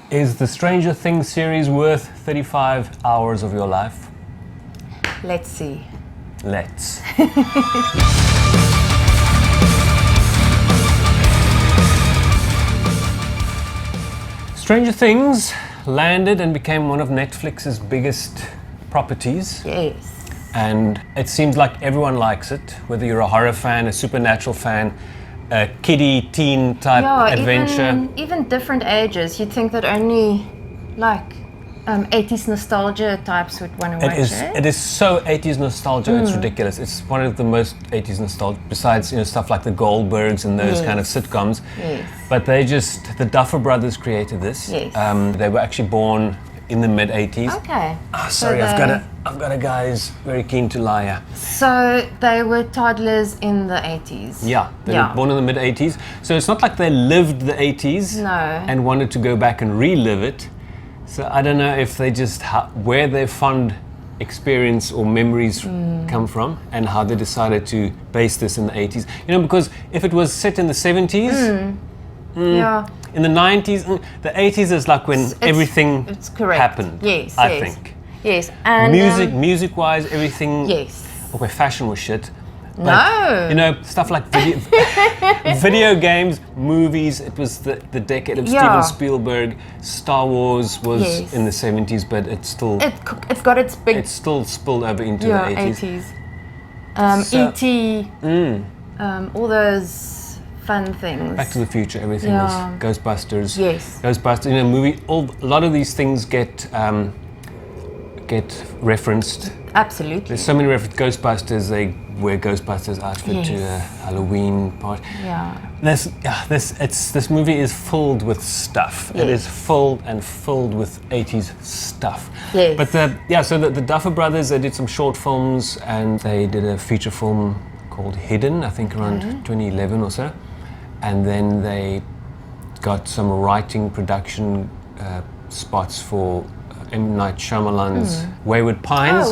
Is the Stranger Things series worth 35 hours of your life? Let's see. Let's. Stranger Things landed and became one of Netflix's biggest properties. Yes. And it seems like everyone likes it, whether you're a horror fan, a supernatural fan, a kiddie, teen type adventure. Even different ages. You'd think that only like 80s nostalgia types would want to watch it. It is so 80s nostalgia, it's ridiculous. It's one of the most 80s nostalgia, besides stuff like the Goldbergs and those kind of sitcoms. Yes. But the Duffer Brothers created this. Yes. They were actually born in the mid-80s. Okay. Oh, sorry, I've got a guy who's very keen to lie here. So they were toddlers in the 80s. Yeah, they were born in the mid-80s. So it's not like they lived the 80s and wanted to go back and relive it. So I don't know if they just, where their fond experience or memories come from and how they decided to base this in the 80s. Because if it was set in the 70s, in the 90s, the 80s is like when everything happened. Yes, I think. Yes, and music-wise, everything. Yes. Okay, fashion was shit. But, no. Stuff like video games, movies. It was the decade of Steven Spielberg. Star Wars was in the 70s, but it's still it's got its big. It's still spilled over into the 80s. E.T. All those fun things. Back to the Future, everything was Ghostbusters. Yes. Ghostbusters. A lot of these things get referenced. Absolutely. There's so many references. Ghostbusters, they wear Ghostbusters outfit to a Halloween party. Yeah. This movie is filled with stuff. Yes. It is filled with 80s stuff. Yes. But so the Duffer Brothers, they did some short films and they did a feature film called Hidden, I think around 2011 or so. And then they got some writing production spots for M. Night Shyamalan's WAYWARD Pines. Oh,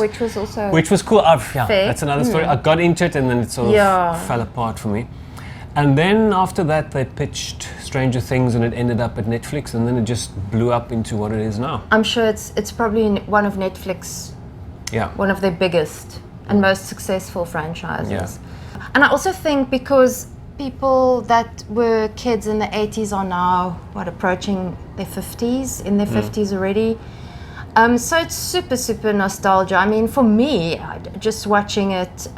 which was cool. That's another story. I got into it and then it sort of fell apart for me. And then after that they pitched Stranger Things and it ended up at Netflix and then it just blew up into what it is now. I'm sure it's probably one of Netflix, one of their biggest and most successful franchises. Yeah. And I also think because people that were kids in the 80s are now, approaching their 50s, in their 50s already. So it's super nostalgia. I mean, for me, just watching it,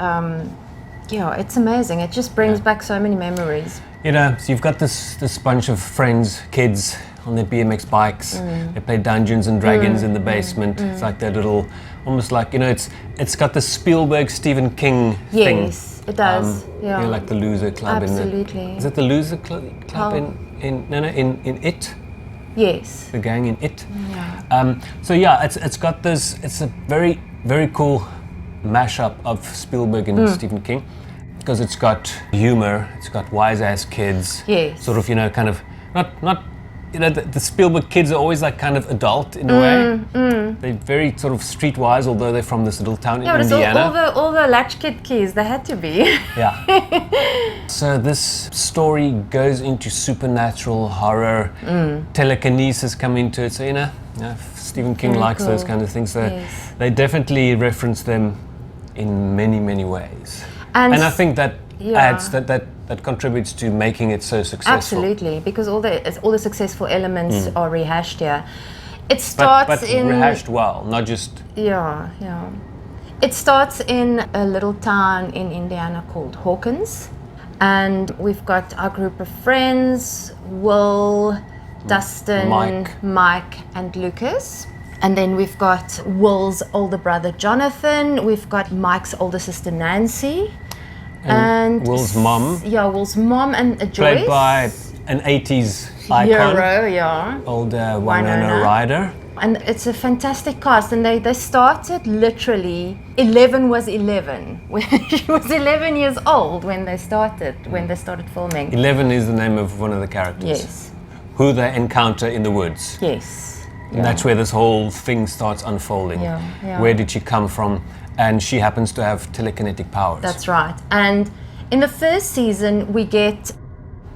it's amazing. It just brings back so many memories. So you've got this bunch of friends, kids, on their BMX bikes. They play Dungeons and Dragons in the basement. It's like that little, almost like, it's got the Spielberg, Stephen King thing. Yes, it does. Like the Loser Club. Absolutely. Is it the Loser Club in It? Yes. The gang in It. Yeah. It's got this. It's a very, very cool mashup of Spielberg and Stephen King because it's got humor. It's got wise ass kids. Yes. Sort of kind of not. The Spielberg kids are always like kind of adult in a way. They're very sort of streetwise, although they're from this little town in Indiana. All the latchkid kids, they had to be. Yeah. So this story goes into supernatural horror, telekinesis come into it. So if Stephen King likes those kind of things. So they definitely reference them in many, many ways. And I think that adds that contributes to making it so successful. Absolutely, because all the successful elements are rehashed here. It starts but rehashed well, not just. Yeah. It starts in a little town in Indiana called Hawkins, and we've got our group of friends: Will, Dustin, Mike, and Lucas. And then we've got Will's older brother Jonathan. We've got Mike's older sister Nancy. And Will's mom. Yeah, Will's mom and Joyce. Played by an 80s icon. Hero, Old Winona Ryder. And it's a fantastic cast. And they started literally, 11 was 11. She was 11 years old when they started filming. 11 is the name of one of the characters. Yes. Who they encounter in the woods. Yes. And that's where this whole thing starts unfolding. Yeah. Where did she come from? And she happens to have telekinetic powers. That's right. And in the first season, we get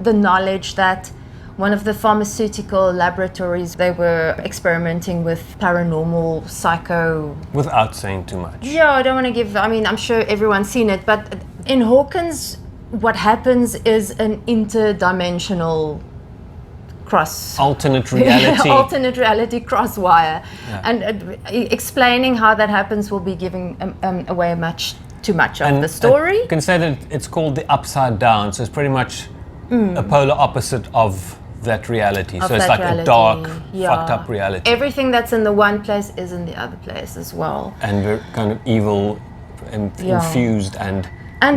the knowledge that one of the pharmaceutical laboratories, they were experimenting with paranormal psycho. Without saying too much. Yeah, I don't want to give, I mean, I'm sure everyone's seen it, but in Hawkins, what happens is an interdimensional cross. Alternate reality. Alternate reality cross wire. Yeah. And explaining how that happens will be giving away too much of the story. You can say that it's called the upside down, so it's pretty much a polar opposite of that reality. So it's like a dark, fucked up reality. Everything that's in the one place is in the other place as well. And we're kind of evil, infused and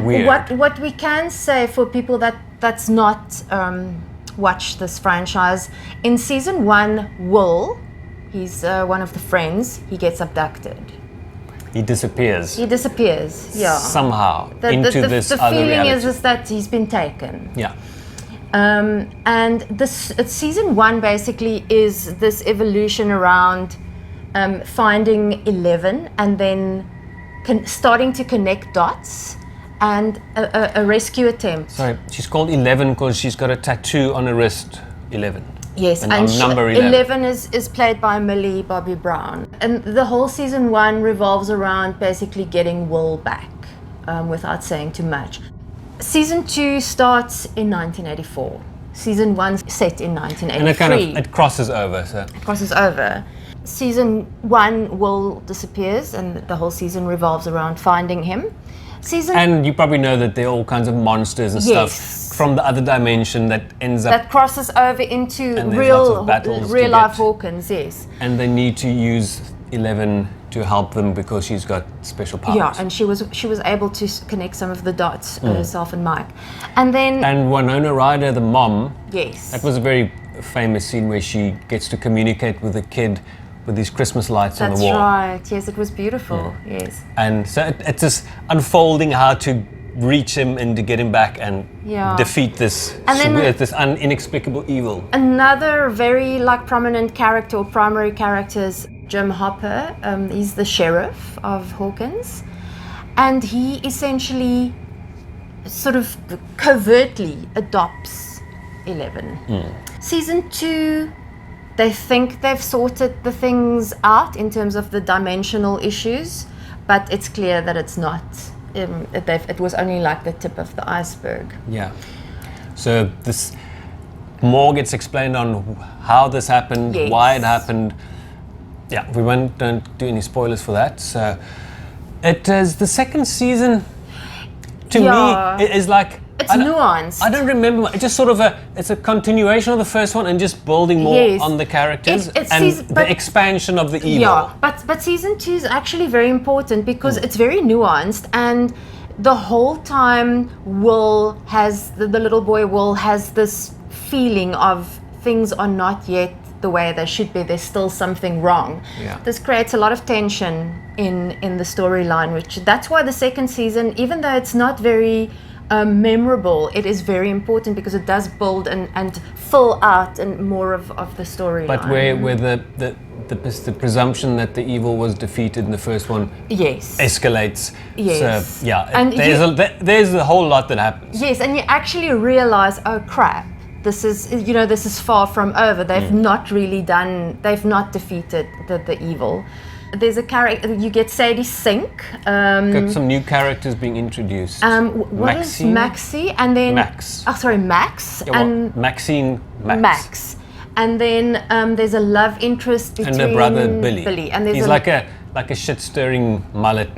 weird. What we can say for people that's not watched this franchise, in season 1, Will, he's one of the friends, he gets abducted. He disappears. Yeah. Somehow into this other reality. The feeling is that he's been taken. Yeah. And this season 1 basically is this evolution around finding 11 and then starting to connect dots and a rescue attempt. Sorry, she's called 11 because she's got a tattoo on her wrist, 11. Yes, and number 11 is played by Millie Bobby Brown. And the whole season 1 revolves around basically getting Will back, without saying too much. Season 2 starts in 1984. Season 1 set in 1983. And it crosses over. It crosses over. Season 1, Will disappears, and the whole season revolves around finding him. And you probably know that there are all kinds of monsters and stuff from the other dimension that ends up... That crosses over into real life Hawkins, yes. And they need to use 11 to help them because she's got special powers. Yeah, and she was able to connect some of the dots, herself and Mike. And then... And Winona Ryder, the mom... Yes. That was a very famous scene where she gets to communicate with a kid with these Christmas lights on the wall. That's right, yes, it was beautiful, yes. And so it's just unfolding how to reach him and to get him back and defeat this inexplicable evil. Another very prominent character or primary character is Jim Hopper. He's the sheriff of Hawkins, and he essentially sort of covertly adopts 11. Season 2, they think they've sorted the things out in terms of the dimensional issues, but it's clear that it's not. It was only the tip of the iceberg. Yeah. So this more gets explained on how this happened, why it happened. Yeah, we don't do any spoilers for that. So it is the second season. To me, it is it's nuanced. I don't remember. It's just sort of it's a continuation of the first one and just building more on the characters the expansion of the evil. Yeah, but season 2 is actually very important because it's very nuanced, and the whole time Will has the little boy Will has this feeling of things are not yet the way they should be. There's still something wrong. Yeah. This creates a lot of tension in the storyline, that's why the second season, even though it's not very memorable, it is very important because it does build and fill out and more of the storyline. But where the presumption that the evil was defeated in the first one escalates. Yes. So and there's a whole lot that happens. Yes, and you actually realize, oh crap, this is far from over. They've not defeated the evil. There's a character, you get Sadie Sink. Got some new characters being introduced. What is Maxie? And then Max. Oh, sorry, Max. Yeah, and Maxine. Max. And then there's a love interest between and her brother Billy. And there's he's like a shit-stirring mullet.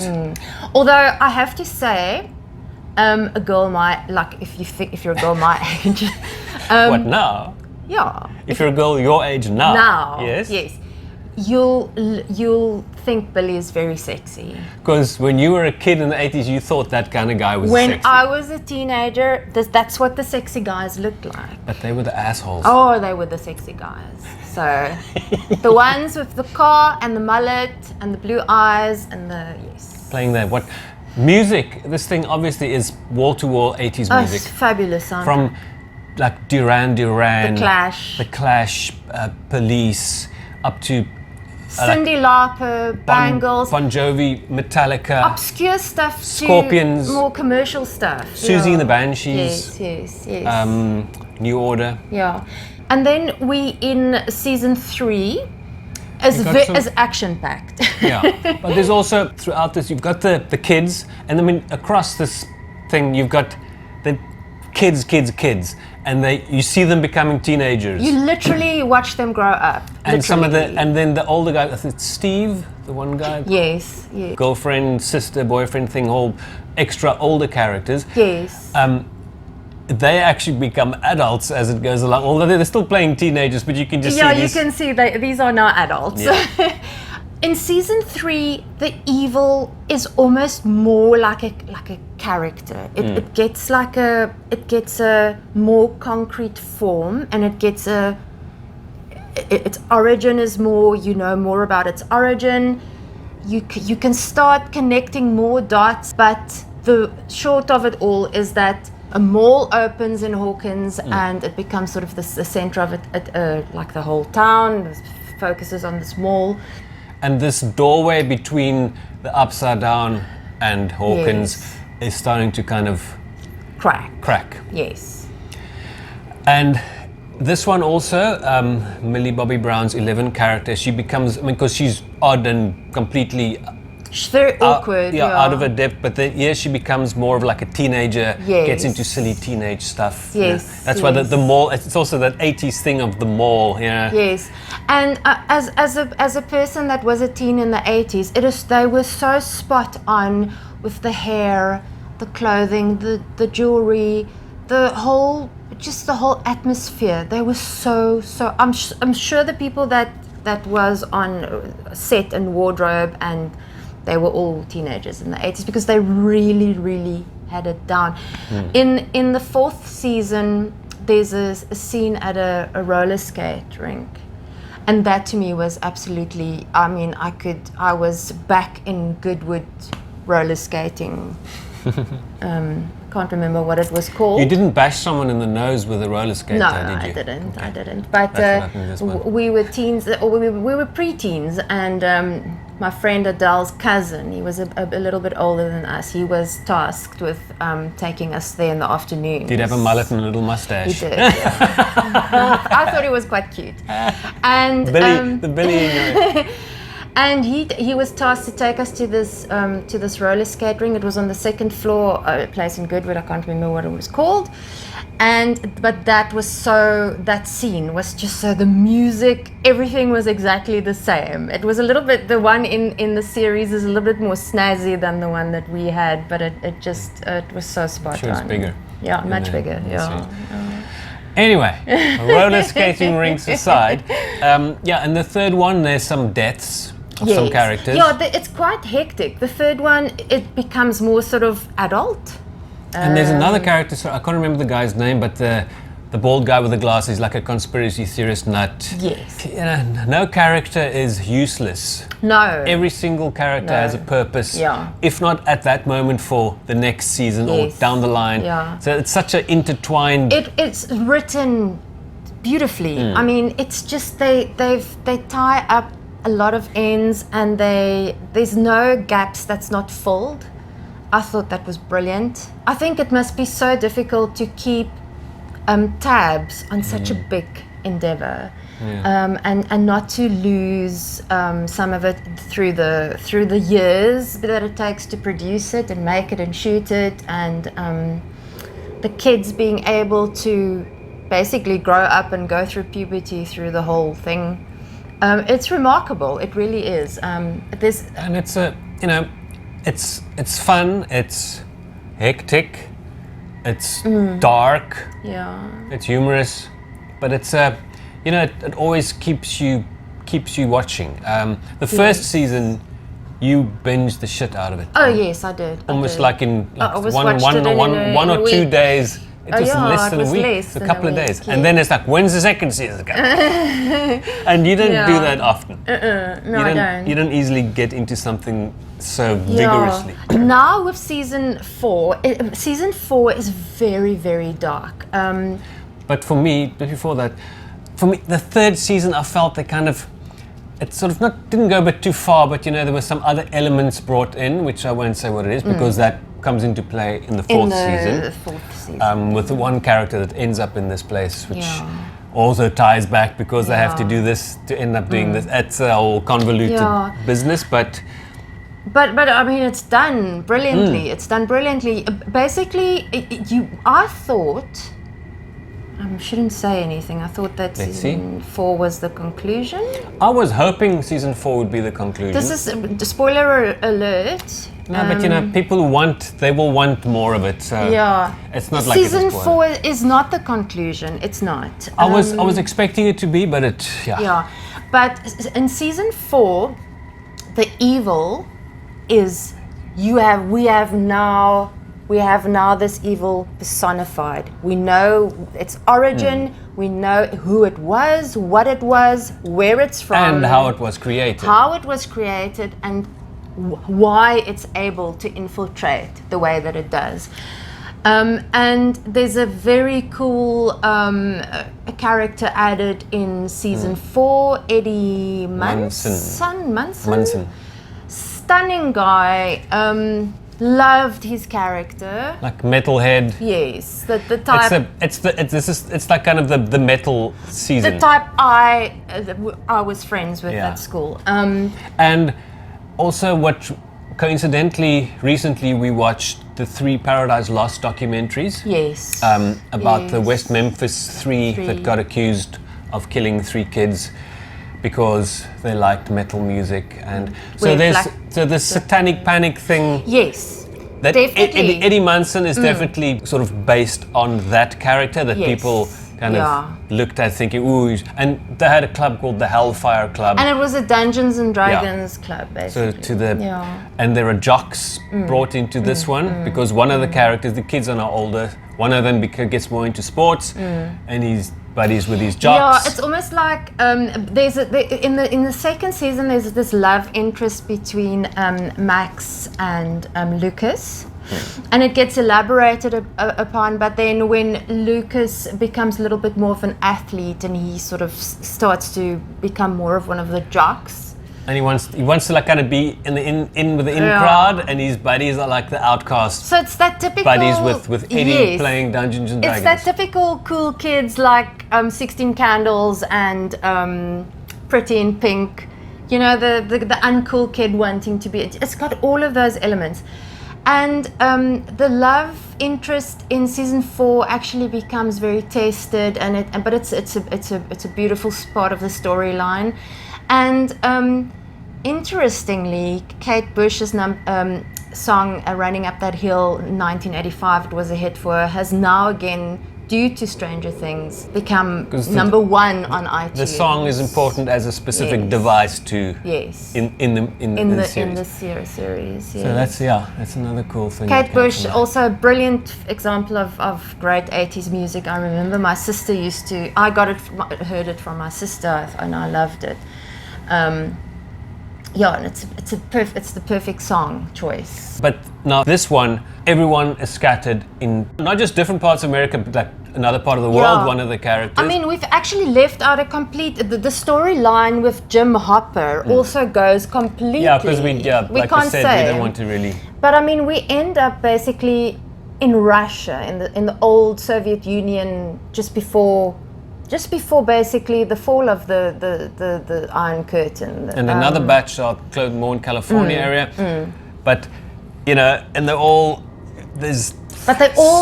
Although I have to say, a girl my if you're a girl my age. What now? Yeah. If you're a girl your age now. Now. Yes. Yes. You'll think Billy is very sexy. Because when you were a kid in the 80s, you thought that kind of guy was sexy. When I was a teenager, that's what the sexy guys looked like. But they were the assholes. Oh, they were the sexy guys. So, the ones with the car and the mullet and the blue eyes and playing that. What music? This thing obviously is wall-to-wall 80s music. It's fabulous soundtrack. From Duran, The Clash, Police, up to Cyndi Lauper, Bangles, Bon Jovi, Metallica, obscure stuff, Scorpions, to more commercial stuff. Susie and the Banshees, yes. New Order. Yeah, And then we in season 3 is action-packed. Yeah, but there's also, throughout this, you've got the kids, and I mean, across this thing, you've got the kids, and you see them becoming teenagers. You literally watch them grow up. And and then the older guy, I think it's Steve, the one guy. Yes. Girlfriend, sister, boyfriend thing, all extra older characters. Yes. They actually become adults as it goes along, although they're still playing teenagers, but you can just see you can see these are now adults. Yeah. In season 3, the evil is almost more like a character. It gets a more concrete form, and its origin is more. You know more about its origin. You can start connecting more dots, but the short of it all is that a mall opens in Hawkins, and it becomes sort of the center of it, like the whole town focuses on this mall. And this doorway between the Upside Down and Hawkins is starting to kind of crack. Yes. And this one also, Millie Bobby Brown's 11 character, she becomes, because she's odd and completely... She's very awkward. Out of her depth, but then she becomes more of like a teenager, gets into silly teenage stuff. Yes. That's why the mall, it's also that 80s thing of the mall, Yes. And as a person that was a teen in the 80s, they were so spot on with the hair, the clothing, the jewelry, the whole atmosphere. They were so I'm sure the people that was on set and wardrobe, and they were all teenagers in the 80s, because they really, really had it down. In the 4th season, there's a scene at a roller skate rink. And that to me was absolutely, I was back in Goodwood roller skating. Can't remember what it was called. You didn't bash someone in the nose with a roller skater, did you? I didn't. But we were teens, or we were pre-teens, and my friend Adele's cousin, he was a little bit older than us. He was tasked with taking us there in the afternoon. Did he have a mullet and a little mustache? He did. Yeah. I thought he was quite cute. And the Billy. And he was tasked to take us to this roller skate ring. It was on the 2nd floor, a place in Goodwood. I can't remember what it was called. But that scene was just so, the music, everything was exactly the same. It was a little bit, the one in the series is a little bit more snazzy than the one that we had, but it was so spot on. Sure, it's bigger. Yeah, much bigger. Yeah. Anyway, roller skating rinks aside, and the 3rd one, there's some deaths of some characters. Yeah, it's quite hectic. The 3rd one, it becomes more sort of adult. And there's another character, so I can't remember the guy's name, but the bald guy with the glasses, like a conspiracy theorist nut. Yes. No character is useless. No. Every single character has a purpose. Yeah. If not at that moment, for the next season or down the line. Yeah. So it's such an intertwined... It's written beautifully. I mean, it's just they tie up a lot of ends, and there's no gaps that's not filled. I thought that was brilliant. I think it must be so difficult to keep tabs on such a big endeavor, and not to lose some of it through the years that it takes to produce it and make it and shoot it, and the kids being able to basically grow up and go through puberty through the whole thing. It's remarkable. It really is. And it's it's fun. It's hectic. It's dark. Yeah. It's humorous, but it's it always keeps you watching. The first season, you binged the shit out of it. Oh yes, I did. Almost like in one or 2 days. It was less than it was a week, less a than couple a of week, days. And then it's like, when's the second season coming? And you don't do that often. No, I don't. You don't easily get into something so vigorously. Now with season 4 is very, very dark. But for me, before that, the 3rd season, I felt they kind of, it sort of didn't go a bit too far, but there were some other elements brought in, which I won't say what it is, because that comes into play in the 4th season. The 4th season. With the one character that ends up in this place, which also ties back because they have to do this to end up doing this. It's a whole convoluted business, but I mean, it's done brilliantly. It's done brilliantly. Basically, I thought, I shouldn't say anything. I thought that season 4 was the conclusion. I was hoping season 4 would be the conclusion. This is spoiler alert. No, but you know, people they will want more of it. So it's not like season 4 is not the conclusion. It's not. I was expecting it to be, but but in season 4, the evil is we have now this evil personified. We know its origin, we know who it was, what it was, where it's from, and how it was created. And why it's able to infiltrate the way that it does. And there's a very cool a character added in season 4, Eddie Munson. Stunning guy. Loved his character. Like metalhead. Yes, the type. It's like kind of the metal season. The type I was friends with at school. And also, what coincidentally recently we watched the 3 Paradise Lost documentaries. Yes. About the West Memphis 3 that got accused of killing 3 kids because they liked metal music, and so there's satanic panic thing. Yes. That definitely. Eddie Munson is definitely sort of based on that character that people kind of looked at thinking, ooh, and they had a club called the Hellfire Club. And it was a Dungeons and Dragons club, basically. So and there are jocks brought into this one because one of the characters, the kids are now older, one of them gets more into sports and he's buddies with his jocks. Yeah, it's almost like in the second season there's this love interest between Max and Lucas. And it gets elaborated upon, but then when Lucas becomes a little bit more of an athlete and he sort of starts to become more of one of the jocks. And he wants to like kind of be with the in crowd, and his buddies are like the outcasts. So it's that typical buddies with Eddie playing Dungeons and Dragons. It's that typical cool kids like 16 Candles and Pretty in Pink. You know, the uncool kid wanting to be. It's got all of those elements. And the love interest in season 4 actually becomes very tested, but it's a beautiful part of the storyline. And interestingly, Kate Bush's song "Running Up That Hill" in 1985, it was a hit for her, has now again, due to Stranger Things, become number 1 on iTunes. The song is important as a specific device to in the series. So that's another cool thing. Kate Bush, also a brilliant example of great 80s music. I remember my sister heard it from my sister, and I loved it. And it's the perfect song choice. But now this one, everyone is scattered in not just different parts of America, but like another part of the world. One of the characters. I mean, we've actually left out the storyline with Jim Hopper also goes completely. Yeah, because we can't we don't want to really. But I mean, we end up basically in Russia, in the old Soviet Union, just before basically the fall of the Iron Curtain. And another batch are more in California area. But, you know, and they're all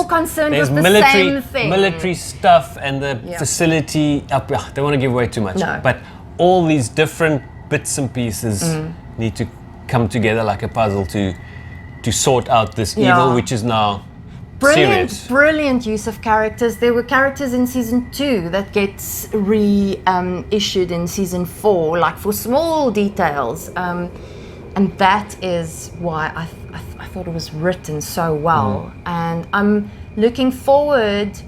concerned with the same thing. Military stuff and the facility. I don't want to give away too much. No. But all these different bits and pieces need to come together like a puzzle to sort out this evil, which is now Brilliant use of characters. There were characters in season 2 that gets reissued in season 4, like for small details, and that is why I thought it was written so well. And I'm looking forward,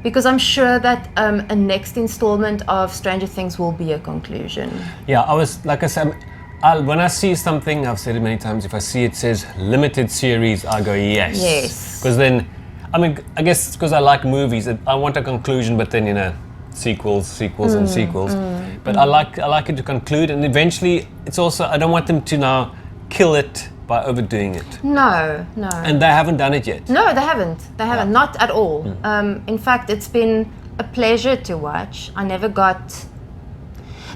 because I'm sure that a next installment of Stranger Things will be a conclusion. Yeah, like I said. When I see something, I've said it many times, if I see it says limited series, I go yes. Yes. Because then, I mean, I guess it's because I like movies. I want a conclusion, but then, you know, sequels and sequels. But I like it to conclude, and eventually, it's also, I don't want them to now kill it by overdoing it. No. And they haven't done it yet. No, they haven't. Not at all. In fact, it's been a pleasure to watch.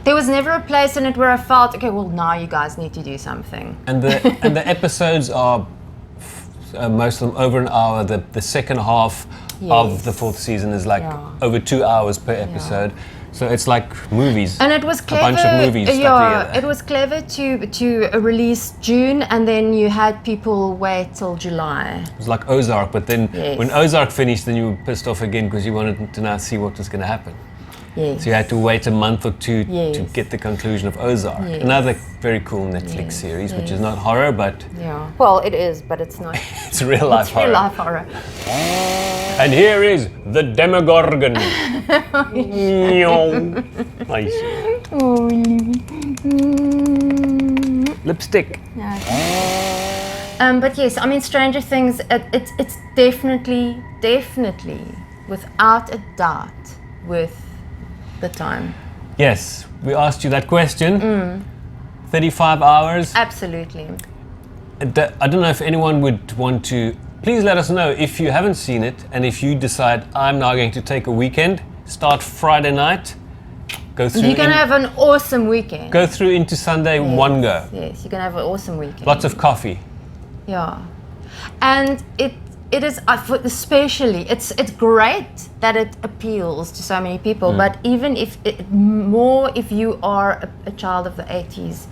There was never a place in it where I felt, okay, well, now you guys need to do something. And the episodes are most of them over an hour. The second half of the 4th season is like over 2 hours per episode. So it's like movies. And it was clever. A bunch of movies stuck together. It was clever to release June, and then you had people wait till July. It was like Ozark, but then when Ozark finished, then you were pissed off again because you wanted to now see what was going to happen. Yes. So you had to wait a month or two to get the conclusion of Ozark. Yes. Another very cool Netflix series, which is not horror, but... Yeah. Well, it is, but it's not. It's real life horror. Real life horror. And here is the Demogorgon. Lipstick. But yes, I mean, Stranger Things, it's definitely, without a doubt, worth the time. Yes, we asked you that question. 35 hours. Absolutely. I don't know if anyone would want to. Please let us know if you haven't seen it, and if you decide I'm now going to take a weekend, start Friday night, go through. You're gonna have an awesome weekend. Go through into Sunday, one go. Yes, you're gonna have an awesome weekend. Lots of coffee. Yeah, and it is especially it's great that it appeals to so many people. But even if you are a child of the 80s,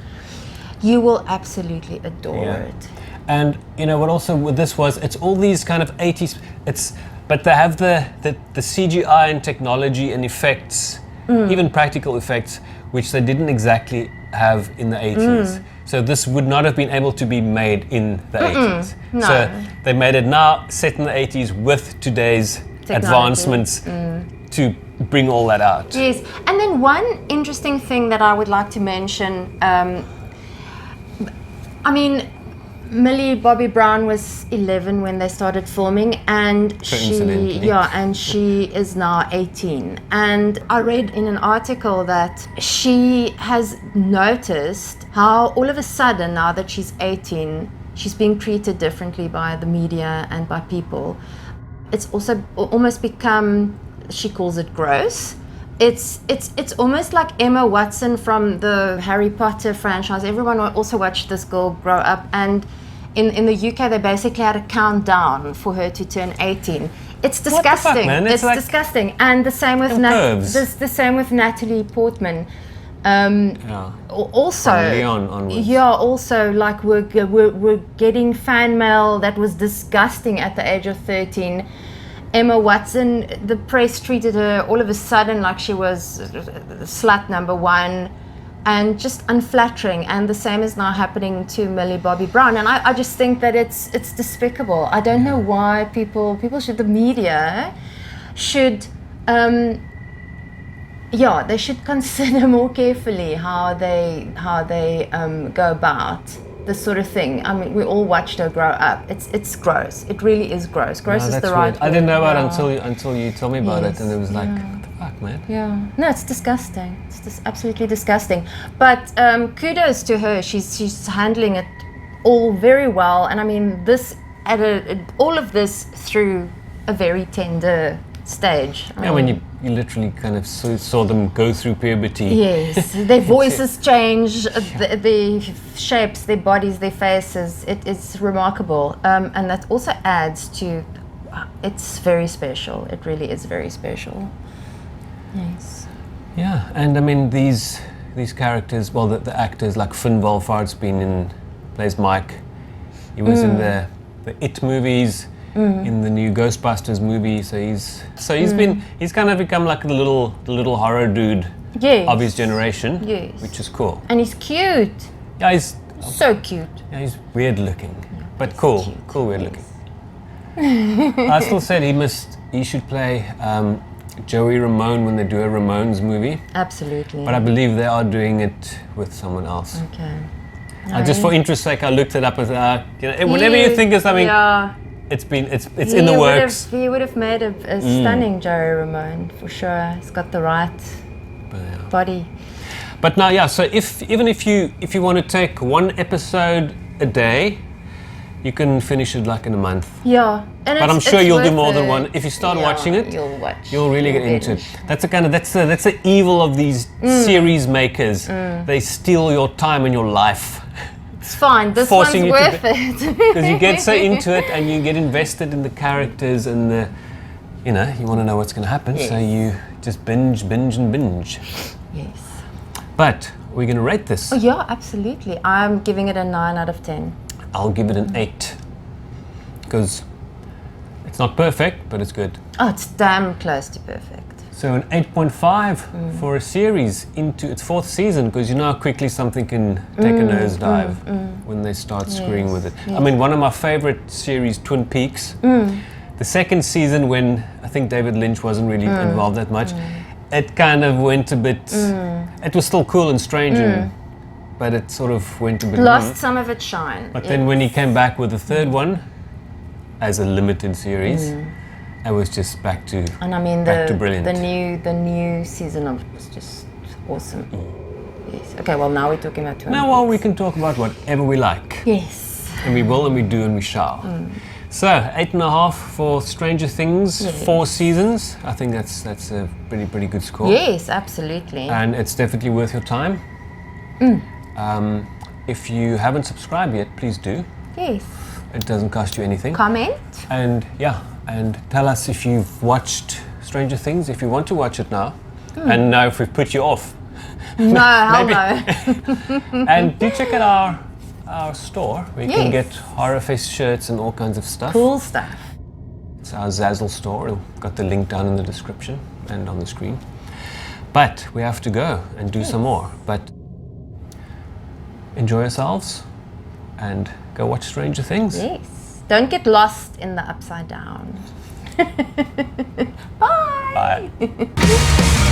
you will absolutely adore it. And you know what? Also, with this it's all these kind of 80s. But they have the CGI and technology and effects, even practical effects, which they didn't exactly have in the 80s. So this would not have been able to be made in the 80s. No. So they made it now set in the 80s with today's advancements to bring all that out. Yes, and then one interesting thing that I would like to mention, I mean, Millie Bobby Brown was 11 when they started filming, and she is now 18. And I read in an article that she has noticed how all of a sudden, now that she's 18, she's being treated differently by the media and by people. It's also almost become, she calls it gross. It's almost like Emma Watson from the Harry Potter franchise. Everyone also watched this girl grow up, and in the UK they basically had a countdown for her to turn 18. It's disgusting. What the fuck, man? It's like disgusting. And the same with Natalie Portman. Also, from Leon onwards. Also like we're getting fan mail that was disgusting at the age of 13. Emma Watson, the press treated her all of a sudden like she was slut number one, and just unflattering. And the same is now happening to Millie Bobby Brown. And I just think that it's despicable. I don't know why the media should they should consider more carefully how they go about this sort of thing. I mean, we all watched her grow up. It's gross. It really is gross. Gross is the right word. I didn't know about it until you told me about it, and it was like, what the fuck, man? Yeah. No, it's disgusting. It's just absolutely disgusting. But kudos to her. She's handling it all very well. And I mean, all of this through a very tender stage. I mean, when you literally kind of saw them go through puberty. Yes, their voices change, their shapes, their bodies, their faces. It's remarkable, and that also adds to. It's very special. It really is very special. Yes. Yeah, and I mean these characters. Well, the actors like Finn Wolfhard's plays Mike. He was in the It movies. In the new Ghostbusters movie, so he's kind of become like the little horror dude of his generation, which is cool. And he's cute. Yeah, he's so cute. Yeah, he's weird looking, but cool weird looking. I still said he should play Joey Ramone when they do a Ramones movie. Absolutely. But I believe they are doing it with someone else. Okay. Just for interest's sake, I looked it up as whenever you think of something. Yeah. It's in the works. He would have made a stunning Joey Ramone for sure. He's got the right body. But now, so even if you want to take one episode a day, You can finish it like in a month. Yeah, but I'm sure you'll do more than one. If you start watching it, you'll really get into it. That's the evil of these series makers. They steal your time and your life. It's fine. This one's worth it because you get so into it and you get invested in the characters and the, you know, you want to know what's going to happen. Yes. So you just binge, and binge. Yes. But we're going to rate this. Oh yeah, absolutely. I'm giving it a 9 out of 10. I'll give it an 8 because it's not perfect, but it's good. Oh, it's damn close to perfect. So an 8.5 for a series into its 4th season, because you know how quickly something can take a nosedive when they start screwing with it. Yes. I mean, one of my favorite series, Twin Peaks, the 2nd season, when I think David Lynch wasn't really involved that much, it kind of went a bit, it was still cool and strange, but it sort of went a bit lost some of its shine. But then when he came back with the 3rd one as a limited series, it was just back to brilliant. The new season of it was just awesome. Yes. Okay, well now we're talking about Twin Peaks. Now we can talk about whatever we like. Yes. And we will and we do and we shall. So 8.5 for Stranger Things, 4 seasons. I think that's a pretty good score. Yes, absolutely. And it's definitely worth your time. If you haven't subscribed yet, please do. Yes. It doesn't cost you anything. Comment. And tell us if you've watched Stranger Things, if you want to watch it now. And now if we've put you off. No, hell no. And do check out our store where you can get Horrorfest shirts and all kinds of stuff. Cool stuff. It's our Zazzle store. We've got the link down in the description and on the screen. But we have to go and do some more. But enjoy yourselves and go watch Stranger Things. Yes. Don't get lost in the upside down. Bye. Bye.